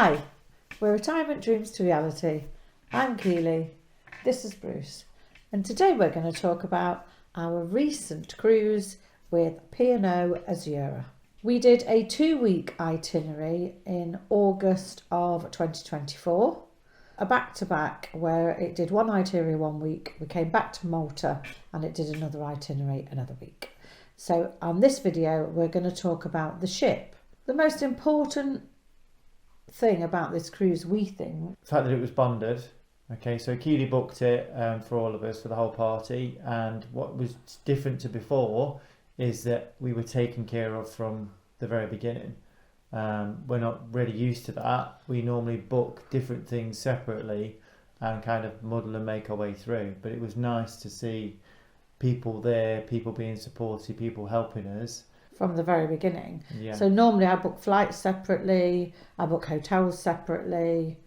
Hi, we're Retirement Dreams to Reality. I'm Keely, this is Bruce, and today we're going to talk about our recent cruise with P&O Azura. We did a 2-week itinerary in August of 2024, a back-to-back where it did one itinerary 1 week, we came back to Malta and it did another itinerary another week. So on this video we're going to talk about the ship. The most important thing about this cruise, we think, the fact that it was bonded. Okay, so Keely booked it for all of us, for the whole party, and what was different to before is that we were taken care of from the very beginning. We're not really used to that. We normally book different things separately and kind of muddle and make our way through, but it was nice to see people there, people being supportive, people helping us from the very beginning. Yeah. So normally I book flights separately, I book hotels separately,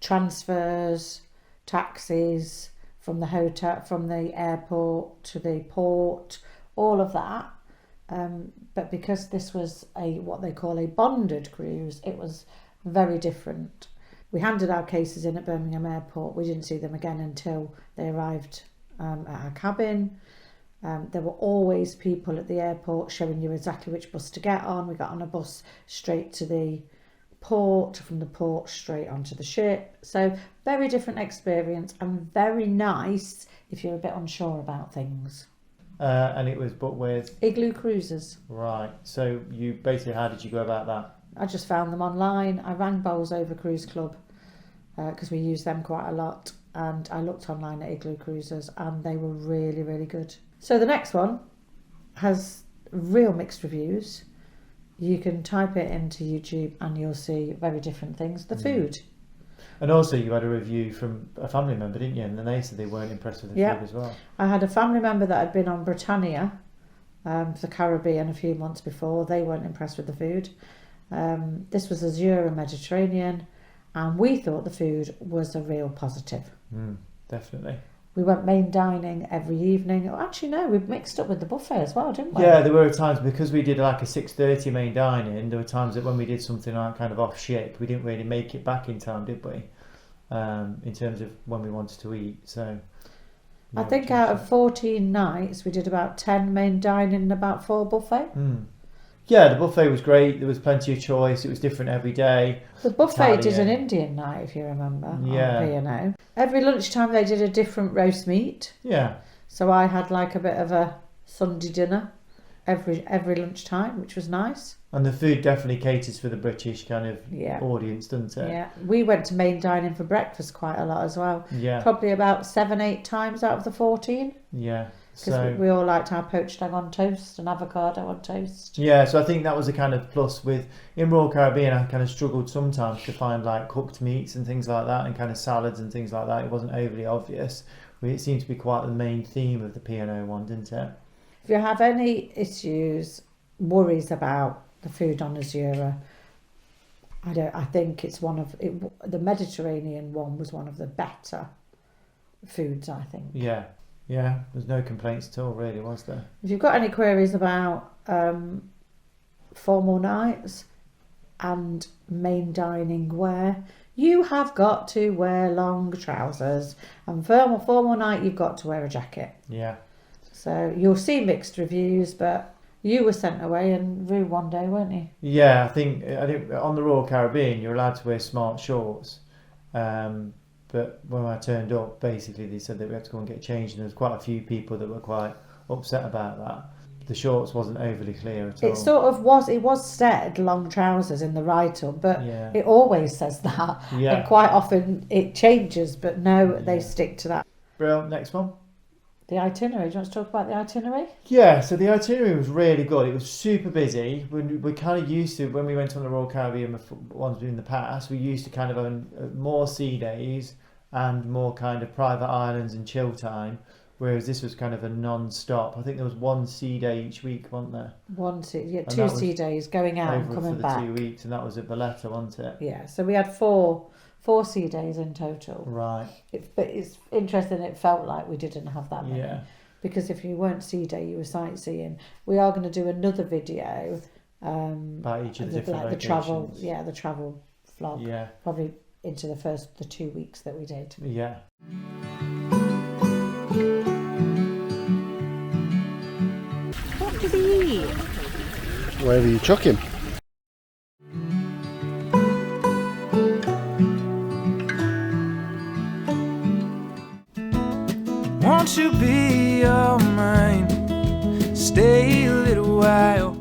transfers, taxis from the hotel, from the airport to the port, all of that. But because this was what they call a bonded cruise, it was very different. We handed our cases in at Birmingham Airport. We didn't see them again until they arrived at our cabin. There were always people at the airport showing you exactly which bus to get on. We got on a bus straight to the port, from the port straight onto the ship. So very different experience and very nice if you're a bit unsure about things. And it was booked with Igloo Cruises. Right. So you basically, how did you go about that? I just found them online. I rang Bowls Over Cruise Club because we use them quite a lot, and I looked online at Igloo Cruises and they were really, really good. So the next one has real mixed reviews. You can type it into YouTube and you'll see very different things. The food. And also you had a review from a family member, didn't you? And then they said they weren't impressed with the food as well. I had a family member that had been on Britannia for the Caribbean a few months before. They weren't impressed with the food. This was Azura Mediterranean, and we thought the food was a real positive. Definitely. We went main dining every evening. Oh, actually, no, we mixed up with the buffet as well, didn't we? Yeah, there were times, because we did like a 6:30 main dining, there were times that when we did something like kind of off ship, we didn't really make it back in time, did we? In terms of when we wanted to eat. So I think out of 14 nights, we did about 10 main dining and about 4 buffet. Yeah, the buffet was great. There was plenty of choice. It was different every day. The buffet did an Indian night, if you remember, yeah. On P&O. Every lunchtime they did a different roast meat. Yeah. So I had like a bit of a Sunday dinner every lunchtime, which was nice. And the food definitely caters for the British kind of audience, doesn't it? Yeah. We went to main dining for breakfast quite a lot as well. Yeah. Probably about 7-8 times out of the 14. Yeah. Because we all liked our poached egg on toast and avocado on toast. Yeah, so I think that was a kind of plus with, in Royal Caribbean, I kind of struggled sometimes to find like cooked meats and things like that and kind of salads and things like that. It wasn't overly obvious. It seemed to be quite the main theme of the P&O one, didn't it? If you have any issues, worries about the food on Azura, I think it's the Mediterranean one was one of the better foods, I think. Yeah. Yeah, there's no complaints at all, really, was there? If you've got any queries about formal nights and main dining wear, you have got to wear long trousers. And formal night, you've got to wear a jacket. Yeah. So you'll see mixed reviews, but you were sent away in Rue one day, weren't you? Yeah, I think on the Royal Caribbean, you're allowed to wear smart shorts. But when I turned up, basically they said that we had to go and get changed, and there was quite a few people that were quite upset about that. The shorts wasn't overly clear at all. It sort of was. It was said long trousers in the write-up, but it always says that. Yeah. And quite often it changes, but no, they stick to that. Brilliant. Next one. The itinerary. Do you want to talk about the itinerary? Yeah, so the itinerary was really good. It was super busy. We're kind of used to, when we went on the Royal Caribbean ones in the past, we used to kind of own more sea days and more kind of private islands and chill time, whereas this was kind of a non-stop. I think there was 1 sea day each week, wasn't there? 2 sea days going out and coming back. For the 2 weeks, and that was at Valletta, wasn't it? Yeah, so we had four sea days in total. Right. But it's interesting, it felt like we didn't have that many. Yeah. Because if you weren't sea day, you were sightseeing. We are going to do another video About each of the different the locations. the travel vlog. Yeah. Probably into the 2 weeks that we did. Yeah. What did he eat? Wherever you chuck him. Won't you be all mine? Stay a little while.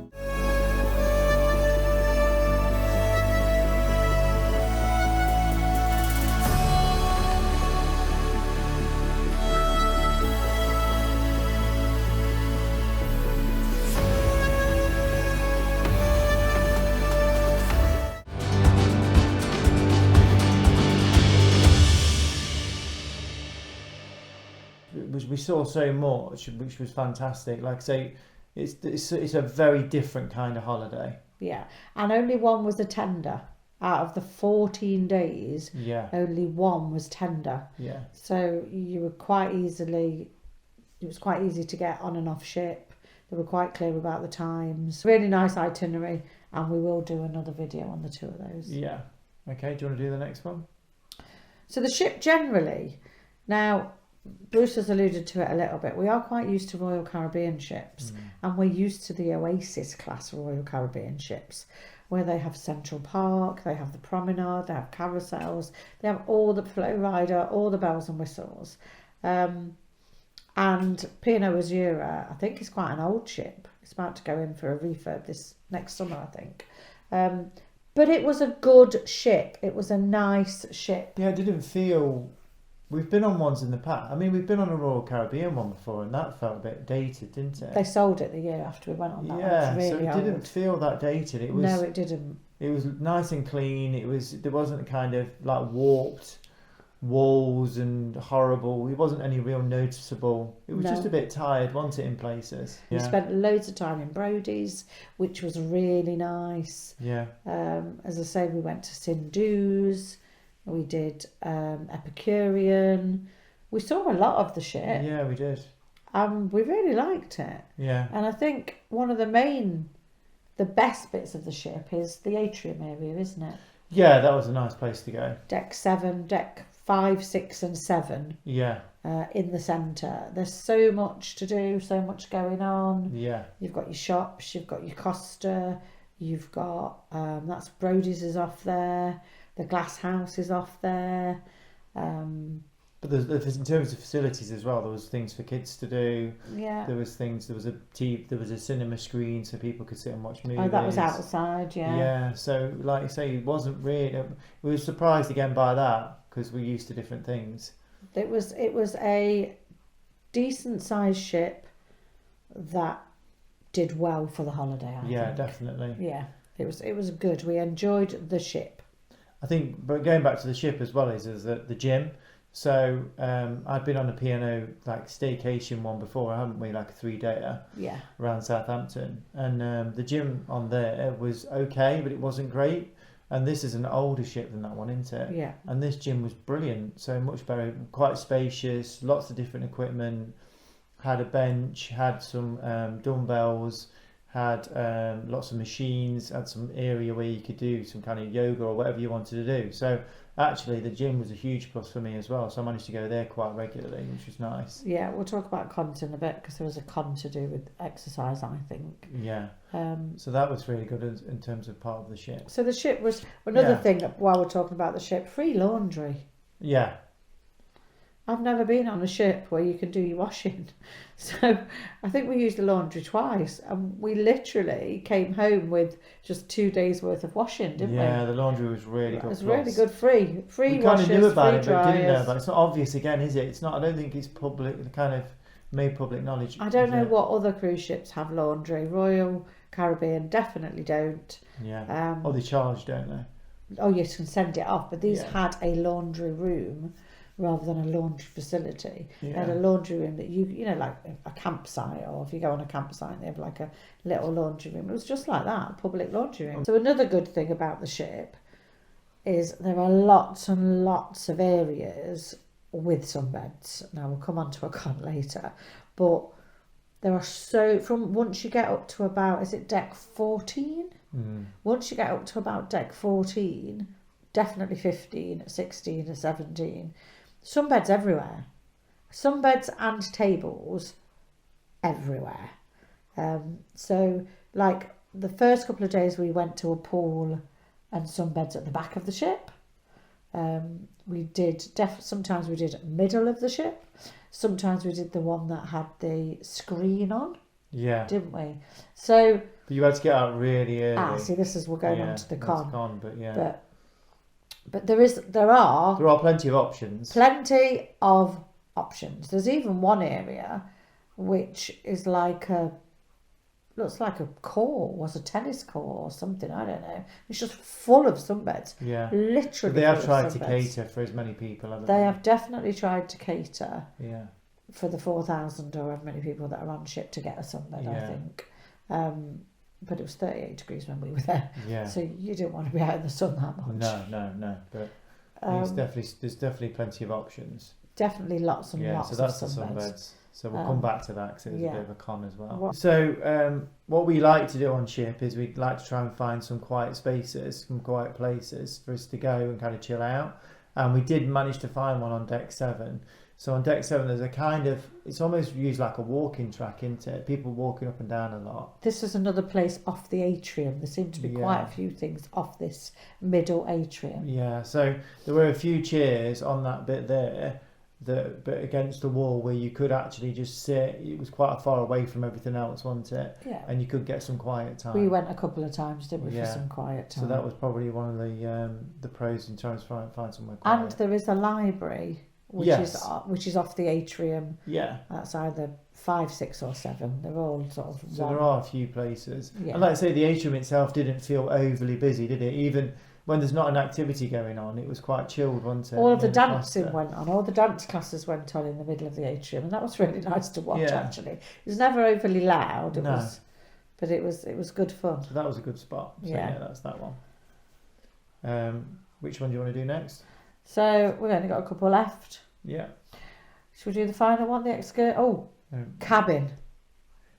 We saw so much, which was fantastic. Like I say, it's a very different kind of holiday. Yeah, and only one was a tender. Out of the 14 days, Yeah. only one was tender. Yeah. So it was quite easy to get on and off ship. They were quite clear about the times. Really nice itinerary, and we will do another video on the two of those. Yeah. Okay, do you want to do the next one? So the ship generally, now Bruce has alluded to it a little bit. We are quite used to Royal Caribbean ships, and we're used to the Oasis class Royal Caribbean ships, where they have Central Park, they have the promenade, they have carousels, they have all the flow rider, all the bells and whistles. And P&O Azura, I think, is quite an old ship. It's about to go in for a refurb this next summer, I think. But it was a good ship. It was a nice ship. Yeah, it didn't feel... We've been on ones in the past. I mean, we've been on a Royal Caribbean one before, and that felt a bit dated, didn't it? They sold it the year after we went on that. Yeah, One. It's really so it old. didn't feel that dated. It was. No, it didn't. It was nice and clean. There wasn't kind of like warped walls and horrible. It wasn't any real noticeable. It was just a bit tired, wasn't it, in places? We spent loads of time in Brodie's, which was really nice. Yeah. As I say, we went to Sindhu's. We did Epicurean. We saw a lot of the ship. Yeah, we did. We really liked it. Yeah. And I think one of the best bits of the ship is the atrium area, isn't it? Yeah, that was a nice place to go. Deck 5, 6 and 7 Yeah. in the centre. There's so much to do, so much going on. Yeah. You've got your shops, you've got your Costa, you've got, that's Brodie's is off there. The glass house is off there. But there's in terms of facilities as well, there was things for kids to do. Yeah. There was a cinema screen so people could sit and watch movies. Oh, that was outside, yeah. Yeah, so like I say, it wasn't really... We were surprised again by that, because we're used to different things. It was a decent sized ship that did well for the holiday, I think. Definitely. Yeah, it was good. We enjoyed the ship. I think, but going back to the ship as well, is that the gym. So I'd been on a P&O like staycation one before, haven't we? Like a 3-dayer. Yeah. Around Southampton, and the gym on there was okay, but it wasn't great. And this is an older ship than that one, isn't it? Yeah. And this gym was brilliant, so much better, quite spacious, lots of different equipment. Had a bench, had some dumbbells. Had lots of machines, had some area where you could do some kind of yoga or whatever you wanted to do. So actually the gym was a huge plus for me as well. So I managed to go there quite regularly, which was nice. Yeah, we'll talk about cons in a bit because there was a con to do with exercise, I think. Yeah. So that was really good in terms of part of the ship. So the ship was, another thing while we're talking about the ship, free laundry. Yeah. I've never been on a ship where you can do your washing. So I think we used the laundry twice and we literally came home with just 2 days worth of washing, didn't we? Yeah, the laundry was really good. It was really good, free we washers, kind of knew about it, free but didn't know dryers. about it. It's not obvious again, is it? It's not, I don't think it's public, kind of made public knowledge. I don't know it? what other cruise ships have laundry. Royal Caribbean definitely don't. Yeah. They charge, don't they? Oh, you can send it off, but these Yeah. had a laundry room rather than a laundry facility. They had Yeah. a laundry room that you know, like a campsite, or if you go on a campsite, they have like a little laundry room. It was just like that, a public laundry room. So another good thing about the ship is there are lots and lots of areas with sunbeds. Now we'll come on to a con later, but There are from once you get up to about, is it deck 14? Once you get up to about deck 14, definitely 15, 16 and 17, sunbeds everywhere. Sunbeds and tables everywhere. So like the first couple of days we went to a pool and sunbeds at the back of the ship. We did sometimes we did middle of the ship. Sometimes we did the one that had the screen on. Yeah. Didn't we? So but you had to get out really early. See, we're going on to the con. But yeah. But there are plenty of options. There's even one area which is looks like a court, was a tennis court or something, I don't know. It's just full of sunbeds. Yeah. Literally. So they have tried to cater for as many people, haven't they? They have definitely tried to cater. Yeah. For the 4,000 or however many people that are on ship to get a sunbed, I think. But it was 38 degrees when we were there. Yeah. So you didn't want to be out in the sun that much. No. But there's definitely plenty of options. Definitely lots and lots of sunbeds. So that's the sunbeds. So we'll come back to that because it was a bit of a con as well. So what we like to do on ship is we like to try and find some quiet spaces, some quiet places for us to go and kind of chill out. And we did manage to find one on deck 7. So on deck 7 there's a kind of, it's almost used like a walking track, isn't it? People walking up and down a lot. This is another place off the atrium. There seem to be quite a few things off this middle atrium. Yeah, so there were a few chairs on that bit there, but against the wall where you could actually just sit. It was quite far away from everything else, wasn't it? Yeah. And you could get some quiet time. We went a couple of times, didn't we, for some quiet time? So that was probably one of the pros in trying to find somewhere quiet. And there is a library, which is off the atrium. Yeah. That's either 5, 6 or 7. They're all sort of. So there are a few places. Yeah. And like I say, the atrium itself didn't feel overly busy, did it? Even when there's not an activity going on, it was quite chilled, wasn't it? All of the dancing went on. All the dance classes went on in the middle of the atrium, and that was really nice to watch. Actually, it was never overly loud. It was good fun. So that was a good spot. So yeah, that's that one. Which one do you want to do next? So we've only got a couple left. Yeah. Should we do the final one? Cabin.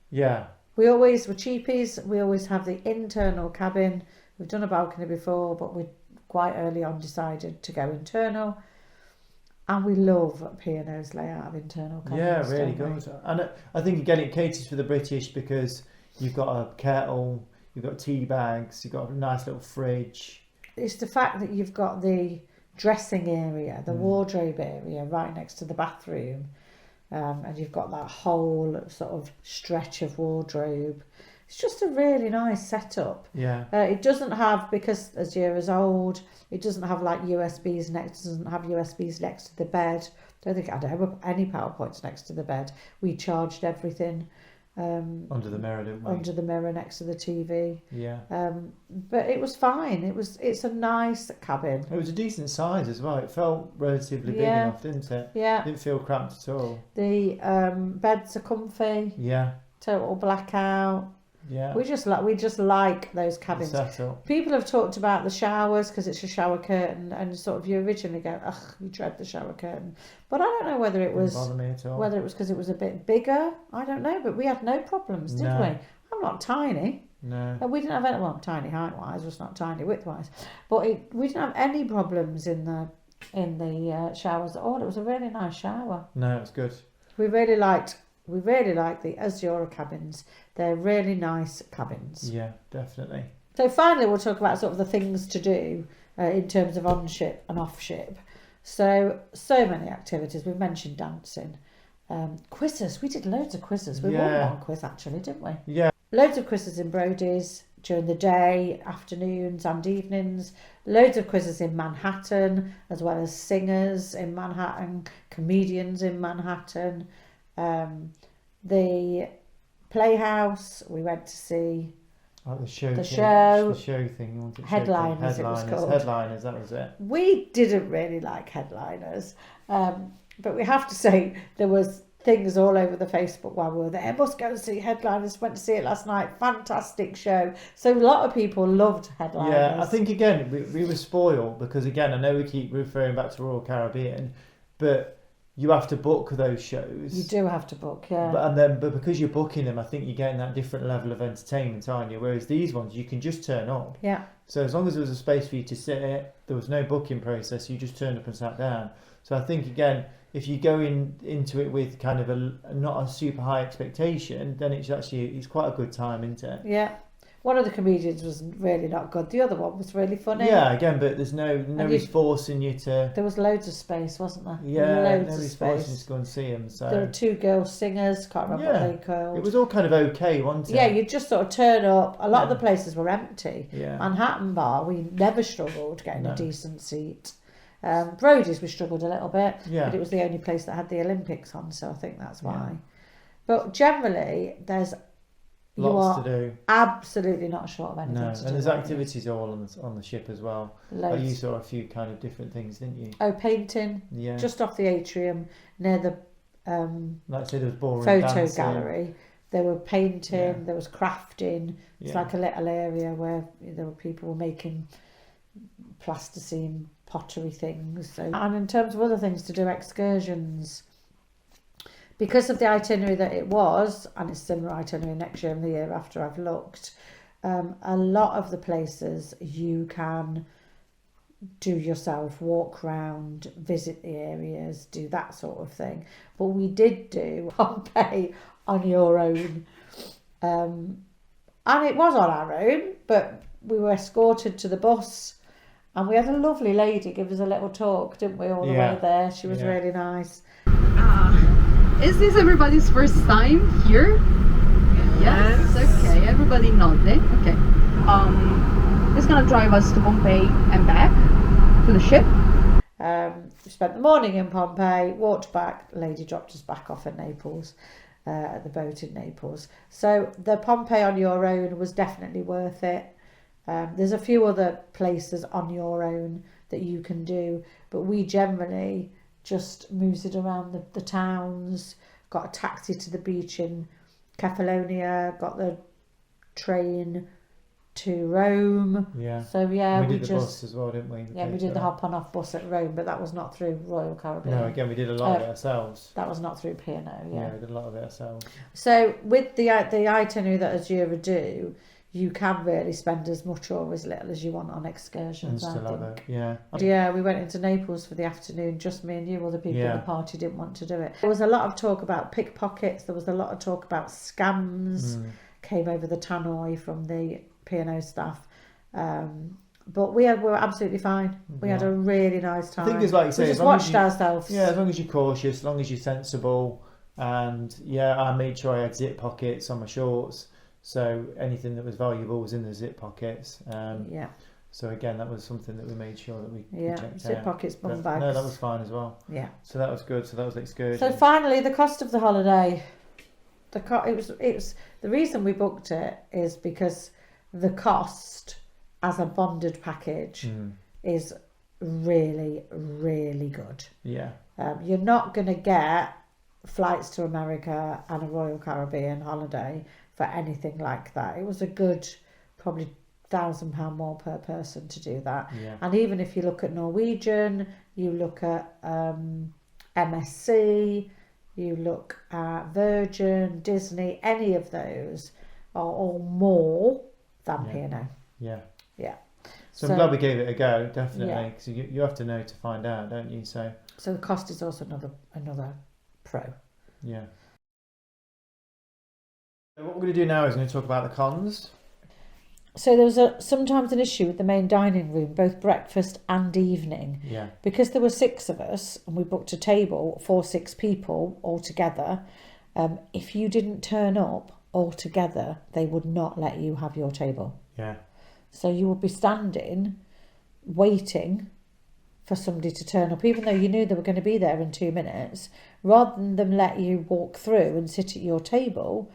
Yeah. We're cheapies. We always have the internal cabin. We've done a balcony before, but we quite early on decided to go internal. And we love P&O's layout of internal cabins. Yeah, really good. And I think, again, it caters for the British because you've got a kettle, you've got tea bags, you've got a nice little fridge. It's the fact that you've got the dressing area, the wardrobe area right next to the bathroom. And you've got that whole sort of stretch of wardrobe. It's just a really nice setup. Yeah. It doesn't have, because as you're as old, it doesn't have like USBs next. It doesn't have USBs next to the bed. I don't have any PowerPoints next to the bed. We charged everything. Under the mirror, didn't we? Under the mirror next to the TV. Yeah. But it was fine. It's a nice cabin. It was a decent size as well. It felt relatively big enough, didn't it? Yeah. It didn't feel cramped at all. The beds are comfy. Yeah. Total blackout. Yeah. We just like those cabins. People have talked about the showers because it's a shower curtain, and sort of you originally go, ugh, you dread the shower curtain. But I don't know whether it was because it was a bit bigger. I don't know, but we had no problems, did we? I'm not tiny. No. And we didn't have any. Well, I'm tiny height wise, just not tiny width wise. But we didn't have any problems in the showers at all. It was a really nice shower. No, it's good. We really liked the Azura cabins. They're really nice cabins. Yeah, definitely. So finally we'll talk about sort of the things to do in terms of on ship and off ship. So many activities. We've mentioned dancing. Quizzes. We did loads of quizzes. We won one quiz actually, didn't we? Yeah. Loads of quizzes in Brodie's during the day, afternoons and evenings. Loads of quizzes in Manhattan, as well as singers in Manhattan, comedians in Manhattan. The Playhouse, we went to see the show thing. Headliners, it was called. Headliners, that was it. We didn't really like Headliners, but we have to say there was things all over the Facebook while we were there. Must go and see Headliners. Went to see it last night. Fantastic show. So a lot of people loved Headliners. Yeah, I think again we were spoiled because again I know we keep referring back to Royal Caribbean, but you have to book those shows. You do have to book, yeah. But because you're booking them, I think you're getting that different level of entertainment, aren't you? Whereas these ones, you can just turn up. Yeah. So as long as there was a space for you to sit, there was no booking process. You just turned up and sat down. So I think again, if you go into it with kind of not a super high expectation, then it's quite a good time, isn't it? Yeah. One of the comedians was really not good. The other one was really funny. Yeah, again, but there's nobody's forcing you to. There was loads of space, wasn't there? Yeah, loads nobody's of forcing you space. to go and see them. So There were 2 girl singers. Can't remember what they called. it was all kind of okay, wasn't it? Yeah, you just sort of turn up. A lot of the places were empty. Yeah. Manhattan Bar, we never struggled getting a decent seat. Brody's we struggled a little bit, but it was the only place that had the Olympics on, so I think that's why. But generally, there's lots to do. Absolutely not short of anything to do. And there's activities all on the ship as well. Loads. You saw a few kind of different things, didn't you? Oh, painting. Yeah. Just off the atrium near the like I said, there was ballroom photo dancing. gallery. There were painting. There was crafting. It's Yeah. like a little area where there were people making plasticine pottery things. So, and in terms of other things to do, excursions. Because of the itinerary that it was, and it's similar itinerary next year and the year after I've looked, a lot of the places you can do yourself, walk around, visit the areas, do that sort of thing. But we did do Pompeii on your own. And it was on our own, but we were escorted to the bus and we had a lovely lady give us a little talk, didn't we, all the way there. She was really nice. Is this everybody's first time here? Yes. Okay, everybody nodded. Okay. It's gonna drive us to Pompeii and back to the ship. We spent the morning in Pompeii, walked back, lady dropped us back off at Naples, at the boat in Naples. So the Pompeii on your own was definitely worth it. There's a few other places on your own that you can do, but we generally just moves it around the towns, got a taxi to the beach in Kefalonia, got the train to Rome. Yeah. So yeah, we did the bus as well, didn't we? We did the hop on off bus at Rome, but that was not through Royal Caribbean. No, again, we did a lot of it ourselves. That was not through P&O, Yeah, we did a lot of it ourselves. So with the itinerary that Azura do, you can really spend as much or as little as you want on excursions, And still I have think. it, yeah. Yeah, we went into Naples for the afternoon, just me and you. Other people in the party didn't want to do it. There was a lot of talk about pickpockets. There was a lot of talk about scams. Came over the tannoy from the P&O staff. But we were absolutely fine. We had a really nice time. I think it's like you say, we just watched ourselves. Yeah, as long as you're cautious, as long as you're sensible. And I made sure I had zip pockets on my shorts. So anything that was valuable was in the zip pockets. So again, that was something that we made sure that we checked out. Zip pockets, bum bags. No, that was fine as well. Yeah. So that was good. So that was excursion. So finally, the cost of the holiday. It was the reason we booked it is because the cost as a bonded package is really, really good. Yeah. You're not going to get flights to America and a Royal Caribbean holiday for anything like that. It was a good, probably £1,000 more per person to do that. Yeah. And even if you look at Norwegian, you look at MSC, you look at Virgin, Disney, any of those are all more than P&O. Yeah. Yeah. So I'm glad we gave it a go, definitely, because you have to know to find out, don't you? So the cost is also another pro. Yeah. So what we're going to do now is we're going to talk about the cons. So there was sometimes an issue with the main dining room, both breakfast and evening. Yeah. Because there were 6 of us and we booked a table for 6 people altogether. If you didn't turn up altogether, they would not let you have your table. Yeah. So you would be standing, waiting for somebody to turn up, even though you knew they were going to be there in 2 minutes. Rather than them let you walk through and sit at your table,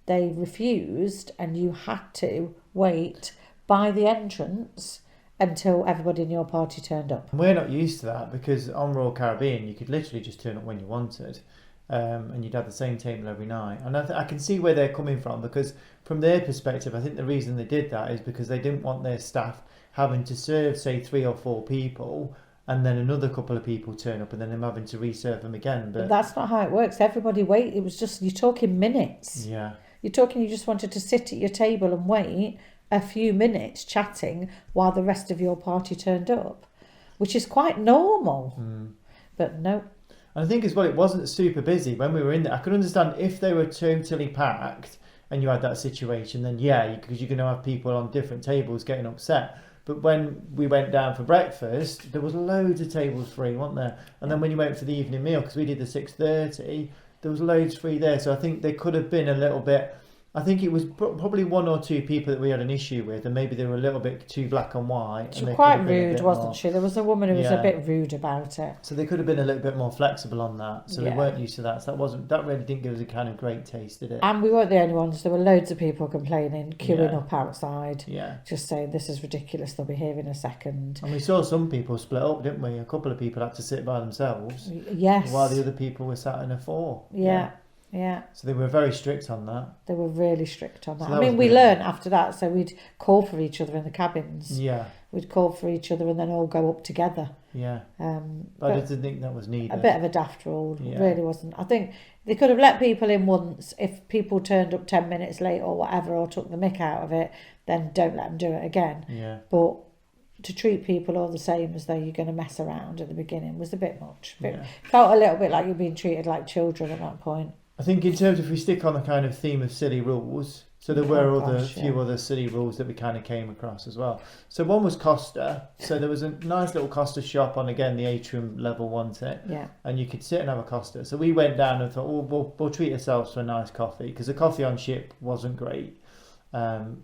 they refused, and you had to wait by the entrance until everybody in your party turned up. And we're not used to that, because on Royal Caribbean you could literally just turn up when you wanted, and you'd have the same table every night. And I can see where they're coming from, because from their perspective, I think the reason they did that is because they didn't want their staff having to serve, say, 3 or 4 people and then another couple of people turn up, and then I'm having to reserve them again. But But that's not how it works. Everybody wait. It was just, you're talking minutes. yeah, You're talking, you just wanted to sit at your table and wait a few minutes chatting while the rest of your party turned up, which is quite normal. But no. and I think as well, it wasn't super busy when we were in there. I could understand if they were totally packed and you had that situation, then yeah, because you're going to have people on different tables getting upset. But when we went down for breakfast, there was loads of tables free, weren't there? And then when you went for the evening meal, because we did the 6:30, there was loads free there. So I think they could have been a little bit. I think it was probably one or two people that we had an issue with, and maybe they were a little bit too black and white. She and was they quite could have been a rude, bit wasn't more- she? There was a woman who was a Yeah. bit rude about it. So they could have been a little bit more flexible on that. So Yeah. they weren't used to that. So that really didn't give us a kind of great taste, did it? And we weren't the only ones. There were loads of people complaining, queuing Yeah. up outside, Yeah. just saying, this is ridiculous, they'll be here in a second. And we saw some people split up, didn't we? A couple of people had to sit by themselves Yes. while the other people were sat in a four. Yeah. So they were very strict on that. They were really strict on that. So I that mean, was we good. learned after that, so we'd call for each other in the cabins. Yeah. We'd call for each other and then all go up together. Yeah. But I didn't think that was needed. a bit of a daft rule, Yeah. really wasn't. I think they could have let people in once. If people turned up 10 minutes late or whatever, or took the mick out of it, then don't let them do it again. Yeah. But to treat people all the same as though you're going to mess around at the beginning was a bit much. Yeah. Felt a little bit like you're being treated like children at that point. I think in terms of, if we stick on the kind of theme of silly rules, so there were Oh, few other silly rules that we kind of came across as well. So one was Costa. So there was a nice little Costa shop on, again, the atrium level, wasn't it? Yeah. And you could sit and have a Costa. So we went down and thought, oh, we'll treat ourselves to a nice coffee, because the coffee on ship wasn't great. Within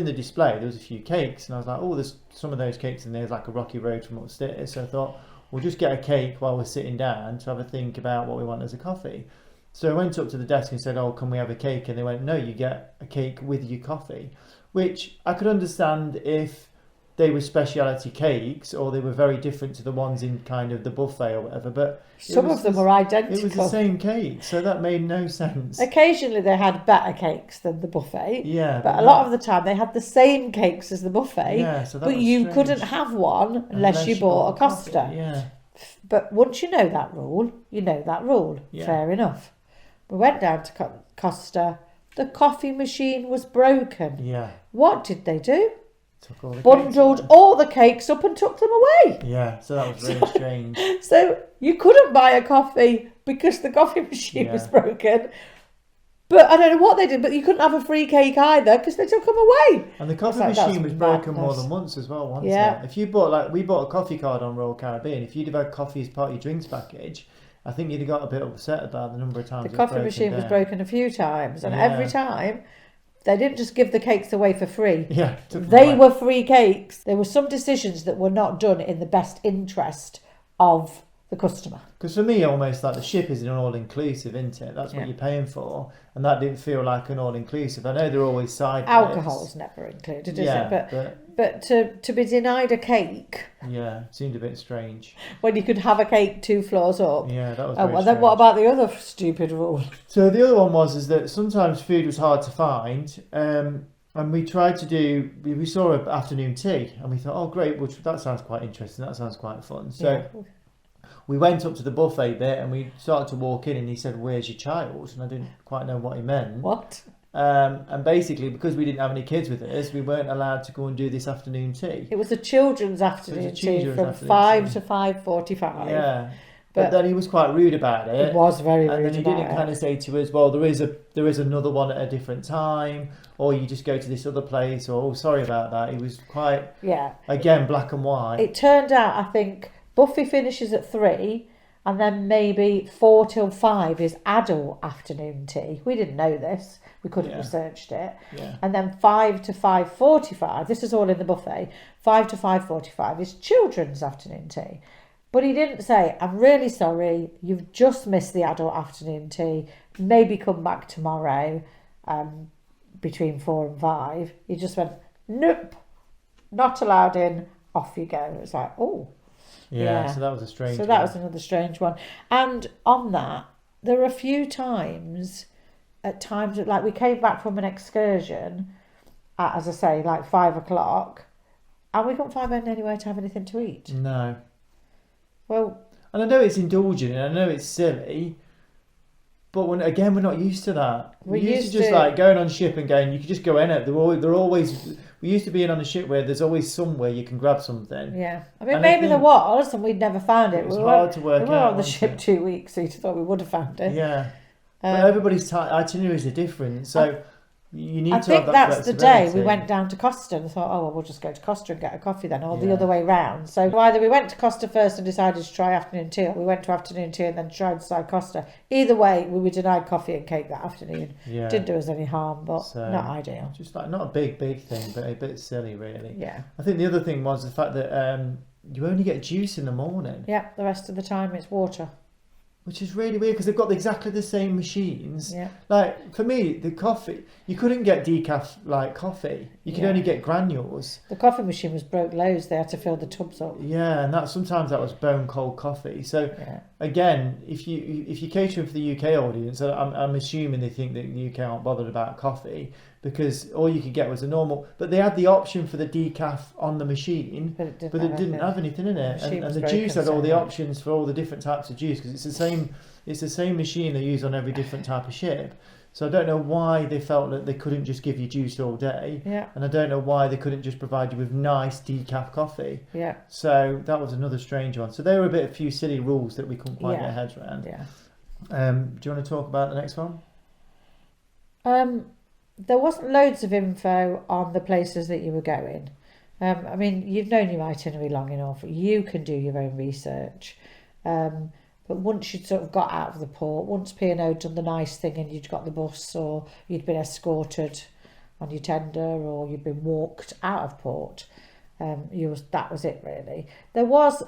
the display, there was a few cakes, and I was like, oh, there's some of those cakes in there, like a rocky road from upstairs. So I thought, we'll just get a cake while we're sitting down to have a think about what we want as a coffee. So I went up to the desk and said, oh, can we have a cake? And they went, no, you get a cake with your coffee, which I could understand if they were speciality cakes or they were very different to the ones in kind of the buffet or whatever. But Some of them were identical. it was the same cake, so that made no sense. Occasionally they had better cakes than the buffet. Yeah, But a lot of the time they had the same cakes as the buffet. Yeah, so that but was you strange. couldn't have one unless you bought a coffee. Costa. Yeah. But once you know that rule, you know that rule. Yeah. Fair enough. We went down to Costa. The coffee machine was broken. Yeah. What did they do? Took all the Bundled cakes all the cakes up and took them away. away. Yeah, so that was really strange. So you couldn't buy a coffee because the coffee machine was Yeah. broken. But I don't know what they did, but you couldn't have a free cake either because they took them away. And the coffee It's like, machine was that's broken more madness. than once as well, wasn't Yeah. it? If you bought, we bought a coffee card on Royal Caribbean, if you'd have had coffee as part of your drinks package, I think you'd have got a bit upset about the number of times The it coffee broken machine was down. broken a few times, and Yeah. every time they didn't just give the cakes away for free. Yeah, took them They away. were free cakes. There were some decisions that were not done in the best interest of the customer. Because for me, almost like the ship is an all-inclusive, isn't it? That's what Yeah. you're paying for, and that didn't feel like an all-inclusive. I know they're always side Alcohol's never included, is yeah, it? But to be denied a cake yeah, it seemed a bit strange. when you could have a cake 2 floors up. Yeah, that was. Oh, Very well, then what strange. about the other stupid rule? So the other one is that sometimes food was hard to find, and we tried to do. We saw an afternoon tea, and we thought, oh great, well, that sounds quite interesting. That sounds quite fun. So Yeah. we went up to the buffet bit, and we started to walk in, and he said, "Where's your child?" And I didn't quite know what he meant. What? And basically, because we didn't have any kids with us, we weren't allowed to go and do this afternoon tea. It was a children's afternoon tea children's from afternoon 5 tea. to 5:45. Yeah, But- but then he was quite rude about it. It was very rude And then he about didn't it. kind of say to us, well, there is another one at a different time, or you just go to this other place, or, oh, sorry about that. He was quite, Yeah. again, black and white. It turned out, I think, Buffy finishes at 3, and then maybe 4 till 5 is adult afternoon tea. We didn't know this. We could have Yeah. researched it. Yeah. And then 5 to 5:45, this is all in the buffet, 5 to 5:45 is children's afternoon tea. But he didn't say, I'm really sorry, you've just missed the adult afternoon tea. Maybe come back tomorrow between 4 and 5. He just went, nope, not allowed in, off you go. It's like, oh. Yeah, Yeah. so that was a strange So that one. was another strange one. And on that, there were a few times, like we came back from an excursion at, as I say, like 5 o'clock, And we couldn't find anywhere to have anything to eat. No. Well, And I know it's indulgent and I know it's silly, but we're not used to that. We're used to just like going on ship and going, you can just go in it. They're always, we used to being on a ship where there's always somewhere you can grab something. yeah. I mean, maybe there was, and we'd never found it. It was hard to work out. We were on the ship 2 weeks, so you thought we would have found it. Yeah. But everybody's itineraries are different, so you need to have that I think that's the day flexibility. we went down to Costa and thought, oh, well, we'll just go to Costa and get a coffee then, or the other way round. So either we went to Costa first and decided to try afternoon tea, or we went to afternoon tea and then tried to try Costa. Either way, we were denied coffee and cake that afternoon. Yeah. Didn't do us any harm, but So, not ideal. Just like, not a big thing, but a bit silly, really. Yeah. I think the other thing was the fact that you only get juice in the morning. Yeah, the rest of the time it's water. Which is really weird because they've got exactly the same machines. Yeah. Like, for me, the coffee, you couldn't get decaf like coffee. You could only get granules. The coffee machine was broke loads. They had to fill the tubs up. Yeah, and sometimes that was bone cold coffee. So again, if you catering for the UK audience, I'm assuming they think that the UK aren't bothered about coffee because all you could get was a normal. But they had the option for the decaf on the machine, but it didn't have anything in it. And the juice had all the options for all the different types of juice because it's the same machine they use on every different type of ship. So I don't know why they felt that they couldn't just give you juice all day. Yeah. And I don't know why they couldn't just provide you with nice decaf coffee. Yeah. So that was another strange one. So there were a few silly rules that we couldn't quite get our heads around. Yeah. Do you want to talk about the next one? There wasn't loads of info on the places that you were going. I mean, you've known your itinerary long enough. You can do your own research. But once you'd sort of got out of the port, once P&O done the nice thing and you'd got the bus or you'd been escorted on your tender or you'd been walked out of port, that was it really. There was,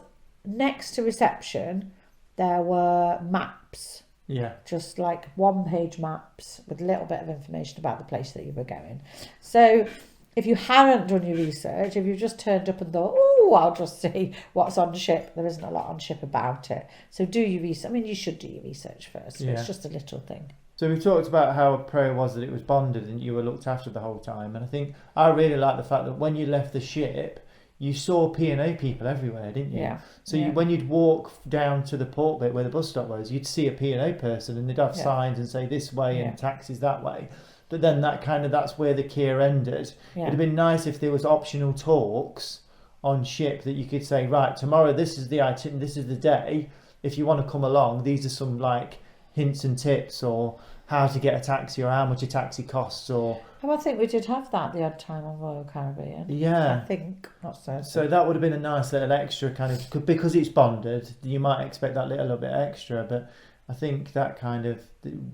next to reception, there were maps. Yeah. Just like one-page maps with a little bit of information about the place that you were going. So if you hadn't done your research, if you just turned up and thought, oh, I'll just see what's on ship, there isn't a lot on ship about it. So do your research. I mean, you should do your research first. Yeah. It's just a little thing. So we talked about how pro was that it was bonded and you were looked after the whole time. And I think I really like the fact that when you left the ship, you saw P&O people everywhere, didn't you? Yeah. So when you'd walk down to the port bit where the bus stop was, you'd see a P&O person and they'd have signs and say this way and taxis that way. But then that's where the care ended. Yeah. It'd have been nice if there was optional talks on ship that you could say, right, tomorrow this is the item, this is the day. If you want to come along, these are some like hints and tips, or how to get a taxi, or how much a taxi costs, or. Oh, I think we did have that the odd time on Royal Caribbean. Yeah. I think, not so. So that would have been a nice little extra kind of, because it's bonded, you might expect that little bit extra, but I think that kind of,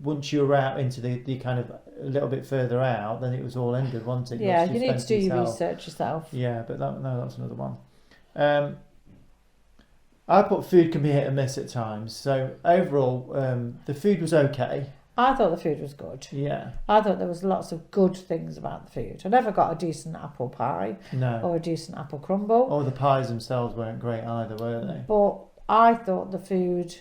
once you were out into the kind of a little bit further out, then it was all ended, wasn't it? Yeah, you need to do your research yourself. Yeah, but that's another one. I put food can be hit and miss at times. So overall, the food was okay. I thought the food was good. Yeah. I thought there was lots of good things about the food. I never got a decent apple pie. No. Or a decent apple crumble. Or the pies themselves weren't great either, were they? But I thought the food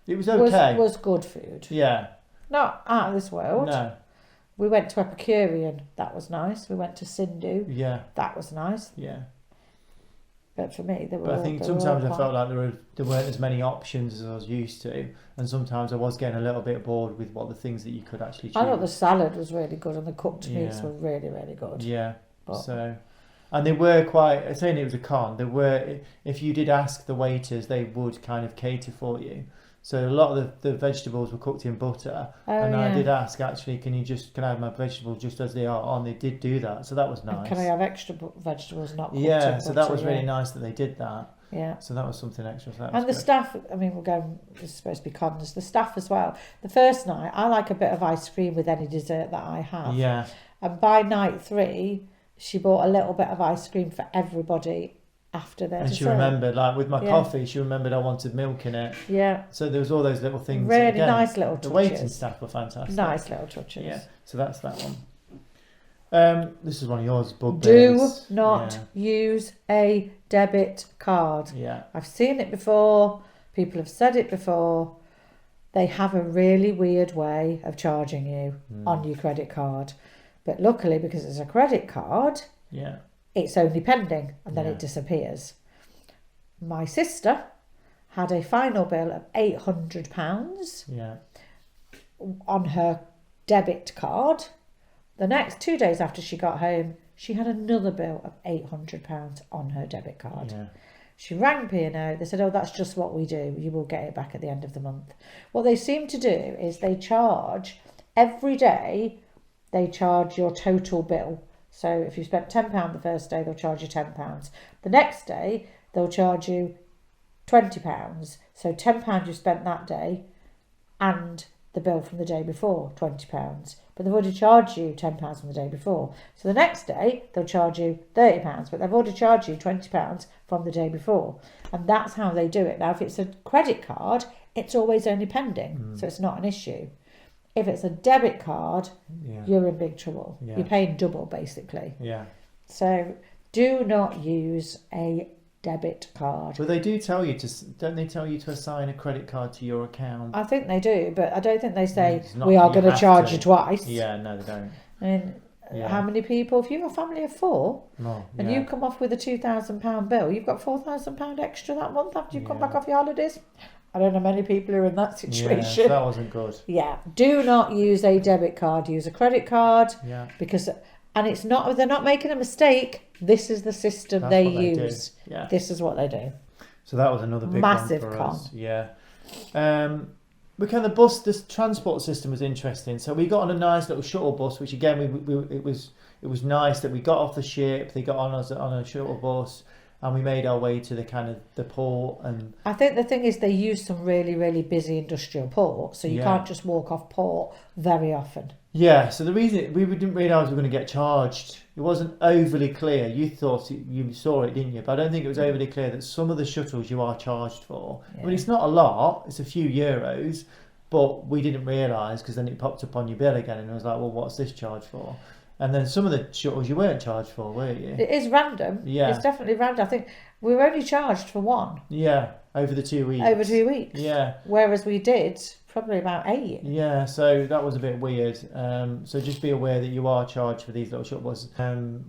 it was okay. Was good food. Yeah. Not out of this world. No. We went to Epicurean. That was nice. We went to Sindhu. Yeah. That was nice. Yeah. But for me, I think sometimes I felt like there weren't as many options as I was used to, and sometimes I was getting a little bit bored with what the things that you could actually choose. I thought the salad was really good, and the cooked meats were really, really good. Yeah. So, and they were quite. Saying it was a con. They were. If you did ask the waiters, they would kind of cater for you. So a lot of the vegetables were cooked in butter, and I did ask actually, can I have my vegetables just as they are? And they did do that, so that was nice. And can I have extra vegetables not cooked in butter? So that was really nice that they did that. Yeah. So that was something extra. So and the staff, I mean, it's supposed to be cons. The staff as well. The first night, I like a bit of ice cream with any dessert that I have. Yeah. And by night 3, she bought a little bit of ice cream for everybody after their dessert. She remembered, like with my coffee, she remembered I wanted milk in it. Yeah. So there was all those little things. Really again, nice little touches. The waiting staff were fantastic. Nice little touches. Yeah. So that's that one. This is one of yours, bugbears. Do not use a debit card. Yeah. I've seen it before. People have said it before. They have a really weird way of charging you on your credit card. But luckily, because it's a credit card, it's only pending, and then Yeah. it disappears. My sister had a final bill of £800 Yeah. on her debit card. The next 2 days after she got home, she had another bill of £800 on her debit card. Yeah. She rang P&O. They said, "Oh, that's just what we do. You will get it back at the end of the month." What they seem to do is they charge every day. They charge your total bill. So if you spent £10 the first day, they'll charge you £10. The next day, they'll charge you £20. So £10 you spent that day, and the bill from the day before, £20. But they've already charged you £10 from the day before. So the next day, they'll charge you £30, but they've already charged you £20 from the day before. And that's how they do it. Now, if it's a credit card, it's always only pending, so it's not an issue. If it's a debit card, Yeah. you're in big trouble. Yeah. You're paying double, basically. Yeah. So do not use a debit card. But they do tell you to, don't they tell you to assign a credit card to your account? I think they do, but I don't think they say, It's not- we are you going to have charge to. you twice. Yeah, no, they don't. I mean, Yeah. how many people, if you have a family of 4, No, and yeah. you come off with a £2,000 bill, you've got £4,000 extra that month after you've come Yeah. back off your holidays. I don't know many people who are in that Yeah, situation. that wasn't good. Yeah, do not use a debit card. Use a credit card, Yeah. because, and it's not, they're not making a mistake. This is the system That's they what they do. use. Yeah. This is what they do. So that was another big Massive one for con. us. Yeah. We kind of this transport system was interesting. So we got on a nice little shuttle bus, which again it was nice that we got off the ship. They got on us on a shuttle bus, and we made our way to the kind of the port. And I think the thing is they use some really, really busy industrial ports, so you Yeah. can't just walk off port very often. yeah, so the reason we didn't realise we were going to get charged. It wasn't overly clear. You thought you saw it, didn't you? But I don't think it was overly clear that some of the shuttles you are charged for. I mean, Yeah. it's not a lot. It's a few euros, but we didn't realise because then it popped up on your bill again, and it was like, well, what's this charge for? And then some of the shuttles you weren't charged for, were you? It is random. Yeah. It's definitely random. I think we were only charged for one Yeah, over the 2 weeks. over 2 weeks. Yeah. Whereas we did probably about 8. Yeah, so that was a bit weird. So just be aware that you are charged for these little shuttle buses.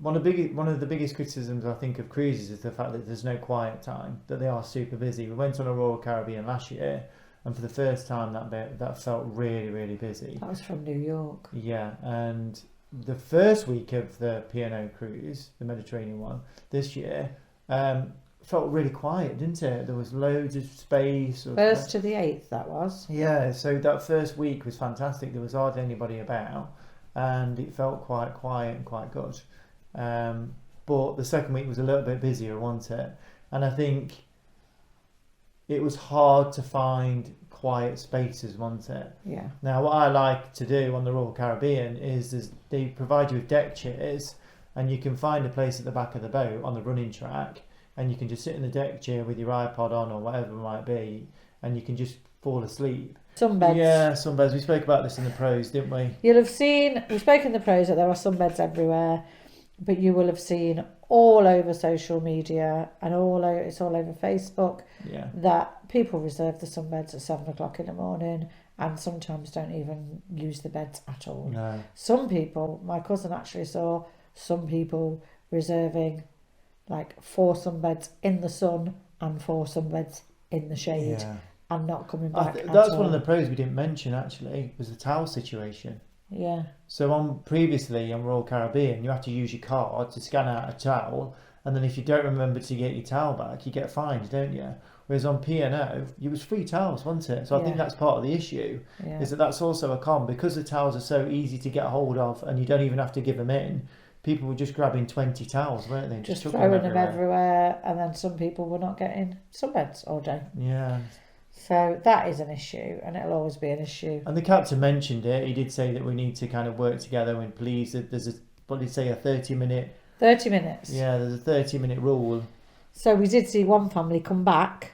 One of the biggest criticisms I think of cruises is the fact that there's no quiet time, that they are super busy. We went on a Royal Caribbean last year, and for the first time that felt really, really busy. That was from New York. Yeah, and the first week of the P&O cruise, the Mediterranean one, this year, felt really quiet, didn't it? There was loads of space. First to the 8th, that was. Yeah, so that first week was fantastic. There was hardly anybody about, and it felt quite quiet and quite good. But the second week was a little bit busier, wasn't it? And I think it was hard to find quiet spaces, wasn't it? Yeah. Now, what I like to do on the Royal Caribbean is they provide you with deck chairs, and you can find a place at the back of the boat on the running track, and you can just sit in the deck chair with your iPod on or whatever it might be, and you can just fall asleep. Sunbeds. Yeah, sunbeds. We spoke about this in the pros, didn't we? You'll have seen, we spoke in the pros that there are sunbeds everywhere, but you will have seen all over social media and it's all over Facebook Yeah. that people reserve the sunbeds at 7 o'clock in the morning and sometimes don't even use the beds at all. No. Some people, my cousin actually saw some people reserving like 4 sunbeds in the sun and 4 sunbeds in the shade Yeah. and not coming back. That's one of the pros we didn't mention actually, was the towel situation. Yeah. So previously on Royal Caribbean, you have to use your card to scan out a towel, and then if you don't remember to get your towel back, you get fined, don't you? Whereas on P&O, it was free towels, wasn't it? So I think Yeah. that's part of the issue, Yeah. is that's also a con, because the towels are so easy to get hold of and you don't even have to give them in. People were just grabbing 20 towels, weren't they? Just chucking throwing them everywhere, and then some people were not getting sunbeds all day. Yeah. So that is an issue, and it'll always be an issue. And the captain mentioned it. He did say that we need to kind of work together and please. There's a 30-minute. 30 minutes. Yeah, there's a 30-minute rule. So we did see one family come back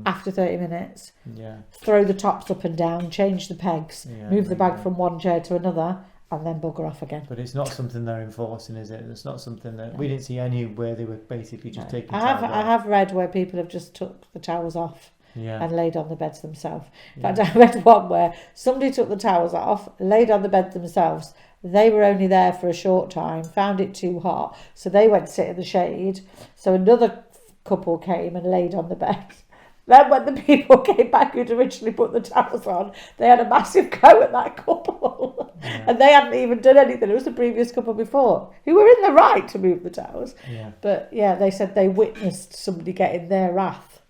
after 30 minutes, Yeah. throw the tops up and down, change the pegs, Yeah, move the bag yeah. from one chair to another, and then bugger off again. But it's not something they're enforcing, is it? It's not something that we didn't see any where they were basically just taking. I towels have off. read where people have just took the towels off Yeah. and laid on the beds themselves. In fact, I read one where somebody took the towels off, laid on the bed themselves, They were only there for a short time, found it too hot, so they went to sit in the shade. So another couple came and laid on the bed. Then when the people came back who'd originally put the towels on, they had a massive go at that couple. Yeah. And they hadn't even done anything. It was the previous couple before who were in the right to move the towels. Yeah. But yeah, they said they witnessed somebody getting their wrath,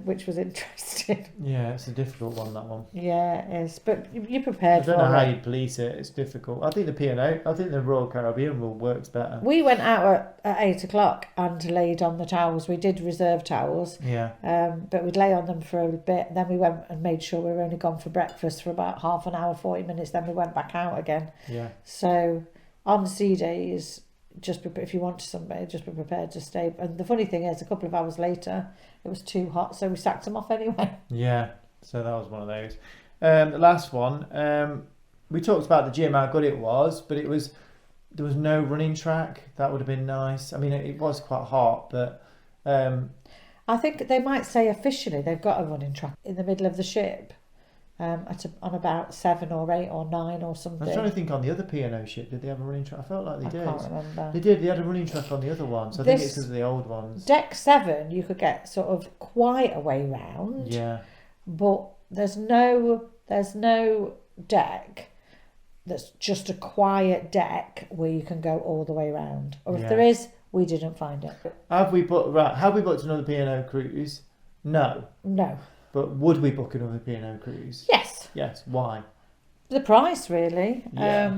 which was interesting. Yeah, it's a difficult one, that one. Yeah, it is. But you're I prepared for don't know how it. you'd police it. It's difficult. I think the P&O, I think the Royal Caribbean rule works better. We went out at 8 o'clock and laid on the towels. We did reserve towels, Yeah. but we'd lay on them for a bit. Then we went and made sure we were only gone for breakfast for about half an hour, 40 minutes. Then we went back out again. Yeah. So on sea days, if you want somebody, just be prepared to stay. And the funny thing is, a couple of hours later, it was too hot, so we sacked them off anyway. Yeah. So that was one of those. The last one, we talked about the gym, how good it was, but there was no running track. That would have been nice. I mean, it was quite hot, but I think they might say officially they've got a running track in the middle of the ship, on about 7 or 8 or 9 or something. I was trying to think on the other P&O ship, did they have a running track? I felt like they did. I can't remember. They did. They had a running track on the other ones. I think it's because of the old ones. Deck 7, you could get sort of quite a way round. Yeah. But there's no deck that's just a quiet deck where you can go all the way round. Or if Yeah. there is, we didn't find it. Have we booked another P&O cruise? No. No. But would we book another P&O cruise? Yes. Yes. Why? The price, really. Yeah.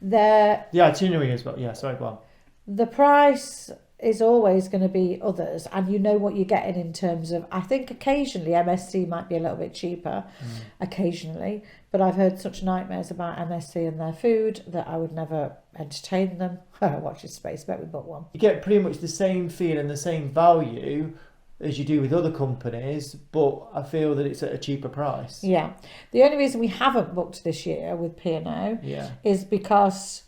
The itinerary as well. Yeah, sorry, go on. The price is always going to be others, and you know what you're getting in terms of, I think occasionally MSC might be a little bit cheaper, occasionally, but I've heard such nightmares about MSC and their food that I would never entertain them. Watch your space, bet we book one. You get pretty much the same feel and the same value as you do with other companies, but I feel that it's at a cheaper price. Yeah. The only reason we haven't booked this year with P&O Yeah. is because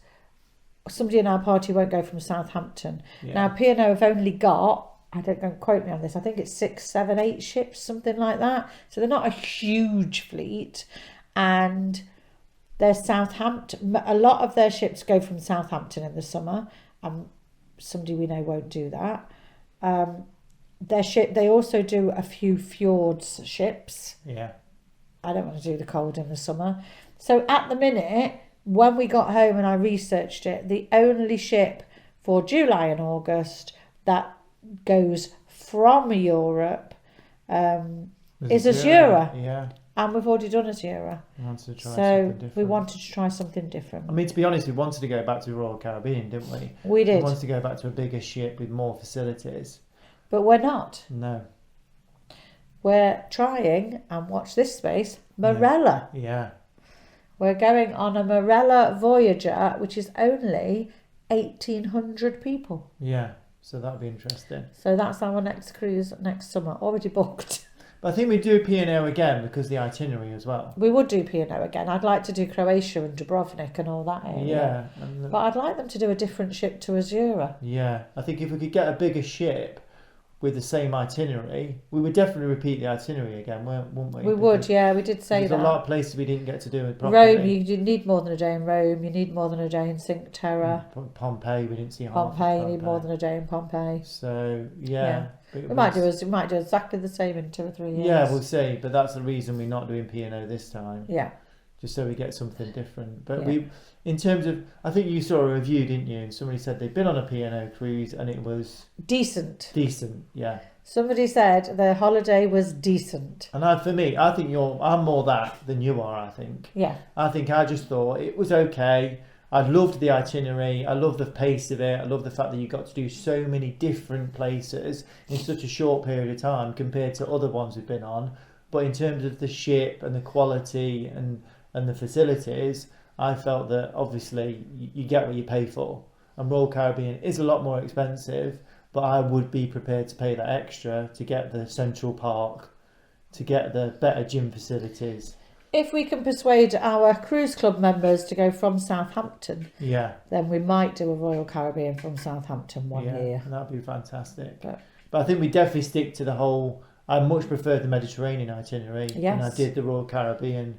somebody in our party won't go from Southampton. Yeah. Now, P&O have only got, don't quote me on this, I think it's 6, 7, 8 ships, something like that. So they're not a huge fleet. And they're Southampton. A lot of their ships go from Southampton in the summer. And somebody we know won't do that. They also do a few fjords ships. Yeah. I don't want to do the cold in the summer. So at the minute, when we got home and I researched it, the only ship for July and August that goes from Europe is Azura. Yeah. And we've already done Azura. We wanted to try So something different. we wanted to try something different. I mean, to be honest, we wanted to go back to Royal Caribbean, didn't we? We did. We wanted to go back to a bigger ship with more facilities. But we're not. No. We're trying, and watch this space, Marella. Yeah. We're going on a Marella Voyager, which is only 1,800 people. Yeah. So that'd be interesting. So that's our next cruise next summer, already booked. But I think we do P&O again because the itinerary as well. We would do P&O again. I'd like to do Croatia and Dubrovnik and all that area. Yeah. And But I'd like them to do a different ship to Azura. yeah. I think if we could get a bigger ship with the same itinerary, we would definitely repeat the itinerary again, wouldn't we? We would, yeah, we did say There's that. a lot of places we didn't get to do it properly. Rome, you need more than a day in Rome. You need more than a day in Cinque Terre. Pompeii, we didn't see half of Pompeii, you need more than a day in Pompeii. So yeah. We might do exactly the same in 2 or 3 years. Yeah, we'll see. But that's the reason we're not doing P&O this time. Yeah. Just so we get something different. But Yeah. in terms of, I think you saw a review, didn't you? And somebody said they'd been on a P&O cruise and it was Decent. Yeah. Somebody said the holiday was decent. And for me, I think I'm more that than you are, I think. Yeah. I think I just thought it was okay. I loved the itinerary. I loved the pace of it. I love the fact that you got to do so many different places in such a short period of time compared to other ones we've been on. But in terms of the ship and the quality and the facilities, I felt that obviously you get what you pay for. And Royal Caribbean is a lot more expensive, but I would be prepared to pay that extra to get the Central Park, to get the better gym facilities. If we can persuade our cruise club members to go from Southampton, Yeah. then we might do a Royal Caribbean from Southampton one year. That'd be fantastic. But I think we definitely stick to the whole. I much prefer the Mediterranean itinerary than I Yes. did the Royal Caribbean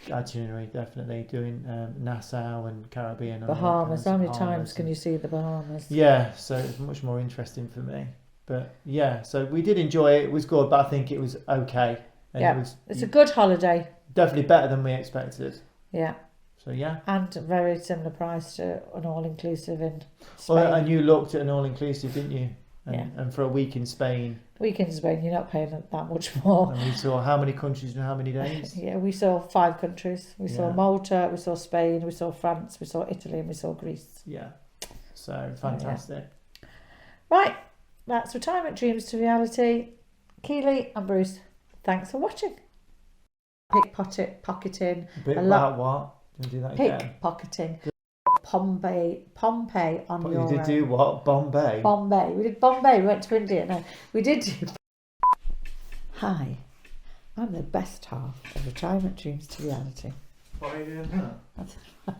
itinerary, definitely doing Nassau and Caribbean. And Bahamas. How many times Bahamas can you see the Bahamas? Yeah, so it's much more interesting for me. But yeah, so we did enjoy it. It was good, but I think it was okay. And Yeah, it was it's a good holiday. definitely better than we expected. Yeah, So yeah. and very similar price to an all-inclusive in Spain. Well, and you looked at an all-inclusive, didn't you? And, Yeah. and for a week in Spain, Week in Spain, you're not paying that much more. and we saw how many countries and how many days? Yeah, we saw 5 countries. We saw Yeah. Malta, we saw Spain, we saw France, we saw Italy, and we saw Greece. Yeah. So fantastic. Right, that's Retirement Dreams to Reality. Keely and Bruce, thanks for watching. Pickpocketing, A bit a about what? Do you do that again? pickpocketing, Pompeii on What, your you did do what? Bombay? Bombay. We did Bombay. We went to India. No, we did do. Hi, I'm the best half of Retirement Dreams to Reality. Why are you doing that?